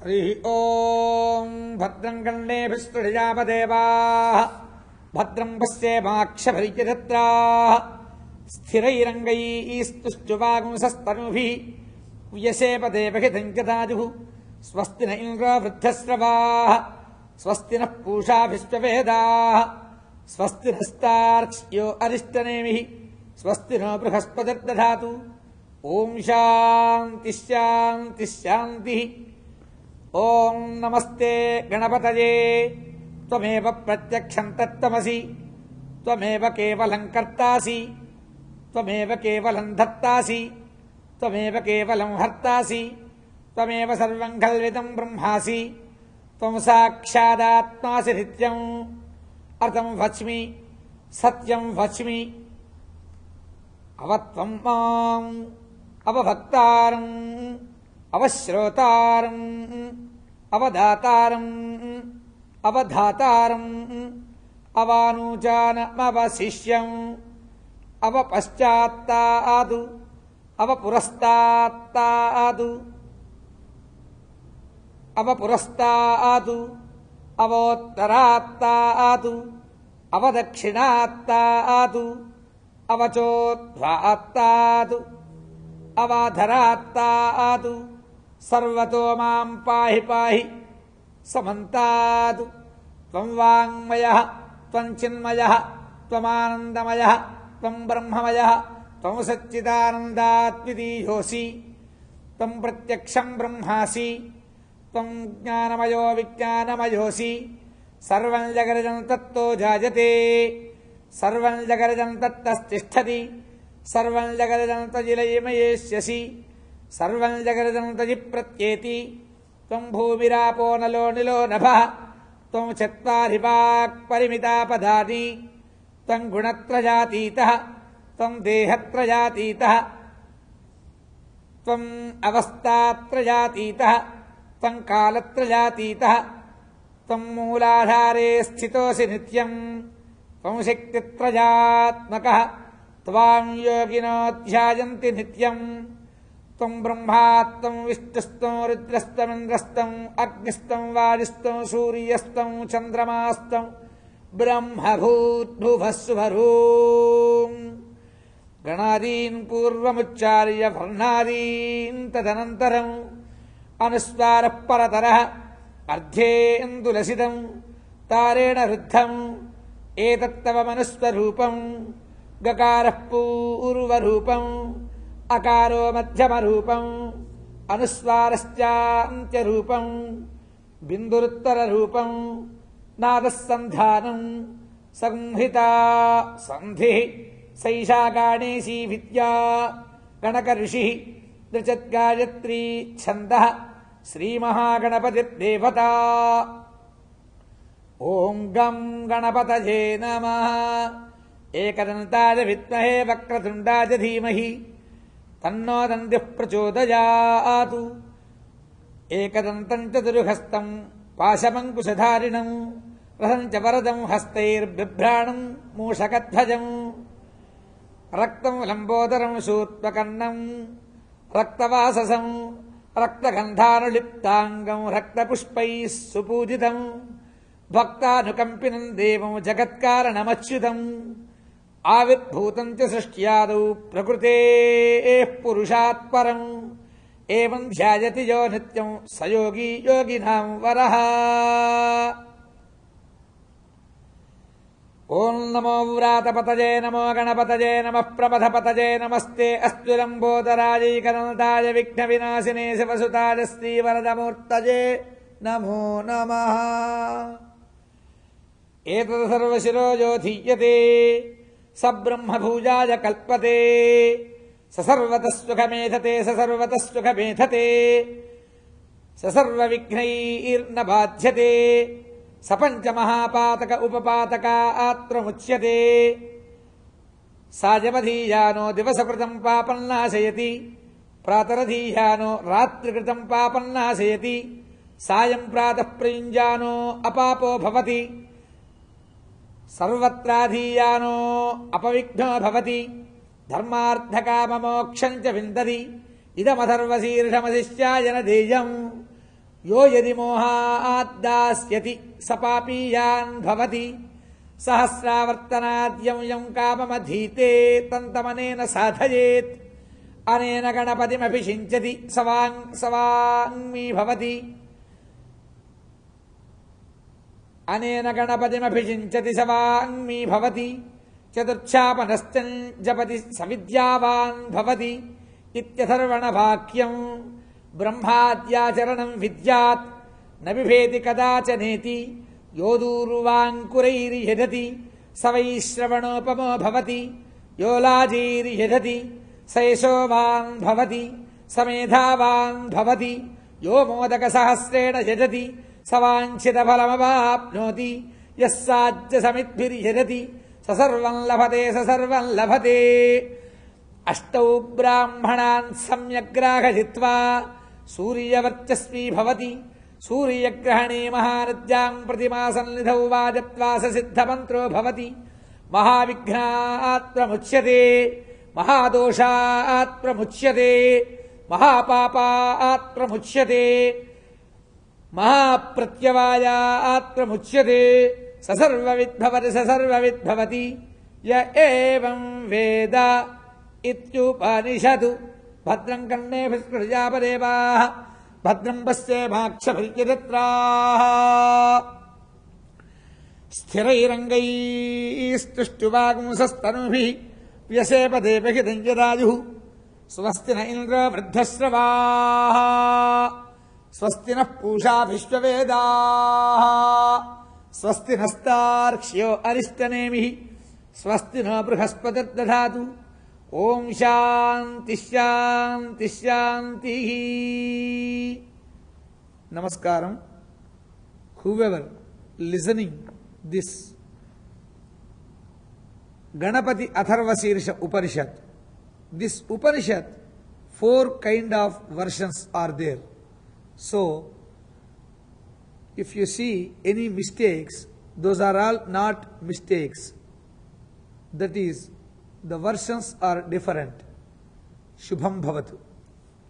हरि ओं भद्रं कर्णेभिस्तुतिजापदेवाः भद्रं पश्येमाक्षभरिचरत्राः स्थिरैरङ्गैस्तुष्टुवागुंसस्तनुभिः व्यसेपदेवहितञ्जताजुः स्वस्ति न इन्द्रो वृद्धस्रवाः स्वस्ति नः पूषा विश्ववेदाः स्वस्ति नस्तार्क्ष्यो अरिष्टनेमिः स्वस्ति नो बृहस्पतिर्दधातु ओं शान्ति शान्ति शान्तिः। ओं नमस्ते गणपतये त्वमेव प्रत्यक्षं तत्त्वमसि त्वमेव केवलं कर्तासि त्वमेव केवलं धर्तासि त्वमेव केवलं हर्तासि त्वमेव सर्वं कल्वितं ब्रह्मासि त्वं साक्षादात्मासि नित्यम् अर्थं वच्मि सत्यं वच्मि अवत्वं माम् अवभक्तारम् अवश्रोतारम् अवदातारम् अवधातारम् अवानुजानमवशिष्यम् अवपश्चात्तादु अवपुरस्तात्तादु अवपुरस्तादु अवोत्तरात्तादु अवदक्षिणात्तादु अवचोद्ध्वात्तादु अवाधरात्तादु सर्वतो मां पाहि पाहि समन्तादु। त्वं वाङ्मयः त्वं चिन्मयः त्वमानन्दमयः त्वं ब्रह्ममयः त्वं सच्चिदानन्दाद्वितीयोऽसि त्वं प्रत्यक्षं ब्रह्मासि त्वं ज्ञानमयो विज्ञानमयोऽसि सर्वं जगरजं तत्तो जायते सर्वं जगरजं तत्तस्तिष्ठति सर्वं जगरजं तजिलयमयेष्यसि सर्वं जगरजं तजि प्रत्येति त्वं भूमिरापो नलो निलो नभः त्वं चत्वारि वाक्परिमिता पदानि त्वं गुणत्रयातीतः त्वं देहत्रयातीतः त्वम् अवस्थात्रयातीतः त्वं कालत्रयातीतः त्वं मूलाधारे स्थितोऽसि नित्यं त्वं शक्तित्रयात्मकः त्वां योगिनो ध्यायन्ति नित्यं त्वं ब्रह्मा त्वं विष्णुस्त्वं रुद्रस्त्वमिन्द्रस्त्वं अग्निस्त्वं वायुस्त्वं सूर्यस्त्वं चन्द्रमास्त्वं ब्रह्मभूद्भुवस्सुभरूं गणादीन् पूर्वमुच्चार्य वर्णादीन् तदनन्तरम् अनुस्वारः परतरः अर्धेन्दुलसितं तारेण रुद्धम् एतत्तव मनुस्वरूपम् गकारः पूर्वरूपम् अकारो मध्यमरूपम् अनुस्वारश्चान्त्यरूपम् बिन्दुरुत्तररूपम् नादः सन्धानम् संहिता सन्धिः सैषा गाणेशी विद्या गणकऋषिः दृचद्गायत्री छन्दः श्रीमहागणपतिर्देवता। ॐ गं गणपतये नमः। एकदन्ताय विद्महे वक्रतुण्डाय धीमहि तन्नो दन्तिः प्रचोदयात्। एकदन्तं चतुर्हस्तं पाशमङ्कुशधारिणं रथं च वरदं हस्तैर्बिभ्राणं मूषकध्वजं रक्तं लम्बोदरं शूर्पकर्णं रक्तवाससं रक्तगन्धानुलिप्ताङ्गं रक्तपुष्पैः सुपूजितं भक्तानुकम्पिनं देवं जगत्कारणमच्युतम् आविर्भूतं च सृष्ट्यादौ प्रकृतेः पुरुषात् परम् एवं ध्यायति यो नित्यं स योगी योगिनां वरः। ओं नमो व्रातपतये नमो गणपतये नमः प्रमथपतये नमस्ते अस्तु लम्बोदरायैकदन्ताय विघ्नविनाशिने शिवसुताय श्रीवरदमूर्तये नमो नमः। एतत् सर्वशिरो यो धीयते स ब्रह्मभूजाय कल्पते स सर्वतः सुखमेधते स सर्वतः सुखमेधते स सर्वविघ्नैर्न बाध्यते स पञ्चमहापातक उपपातकात्रमुच्यते सायमधीयानो दिवसकृतं पापन्नाशयति प्रातरधीयानो रात्रिकृतं पापन्नाशयति सायं प्रातः प्रयुञ्जानो अपापो भवति सर्वत्राधीयानो अपविघ्नो भवति धर्मार्थकाममोक्षं च विन्दति इदमथर्वशीर्षमशिष्याय न देयम् యో యది మోహాద్దాస్యతి సపాపీయాన్ భవతి సహస్రావర్తనాద్యం యం కామమధీతే తంతమనేన సాధయేత్ అనేన గణపతిమభిషించతి సవాంగ్మీ భవతి అనేన గణపతిమభిషించతి సవాంగ్మీ భవతి చతుర్థాపనశ్చన్ జపతి సవిద్యావాన్ భవతి ఇత్యథర్వణవాక్యం బ్రహ్మాద్యాచరణం విద్యాత్ న బిభేతి కదాచనేతి యో దూర్వాంకురైర్యజతి స వై శ్రవణోపమో భవతి యో లాజైర్యజతి స యశోవాన్ భవతి స మేధావాన్ భవతి యో మోదకసహస్రేణ యజతి స వాంఛితఫలమవాప్నోతి యః సాధ్యసమిద్భిర్యజతి స సర్వం లభతే స సర్వం లభతే. అష్టౌ బ్రాహ్మణాన్ సమ్యగ్రాహజిత్వా సూర్యవర్చస్వీ భవతి సూర్యగ్రహణే మహానద్యాం ప్రతిమాసన్నిధౌ వాజత్వా స సిద్ధమంత్రో భవతి మహావిఘ్నాత్ ప్రముచ్యతే మహాదోషాత్ ప్రముచ్యతే మహాపాపాత్ ప్రముచ్యతే మహాప్రత్యవాయాత్ ప్రముచ్యతే స సర్వవిద్భవతి స సర్వవిద్భవతి య ఏవం వేద ఇత్యుపనిషదు. భద్రం కర్ణేభిః ప్రజాపదేవాః భద్రం పశ్యేమాక్షభిర్యజత్రాః స్థిరైరంగైస్తుష్టువాగుంసస్తనూభిः వ్యసేపదేవహితం యదాయుః స్వస్తి న ఇంద్రో వృద్ధశ్రవాः స్వస్తి నః పూషా విశ్వవేదాः స్వస్తి నస్తార్క్ష్యో అరిష్టనేమిః స్వస్తి నో బృహస్పతిర్దధాతు. ఓం శాంతి శాంతి శాంతి. నమస్కారం. Whoever listening this Ganapati Atharvashirsha Upanishad, this Upanishad 4 kind of versions are there. So if you see any mistakes, those are all not mistakes. That is, the versions are different. Shubham bhavatu.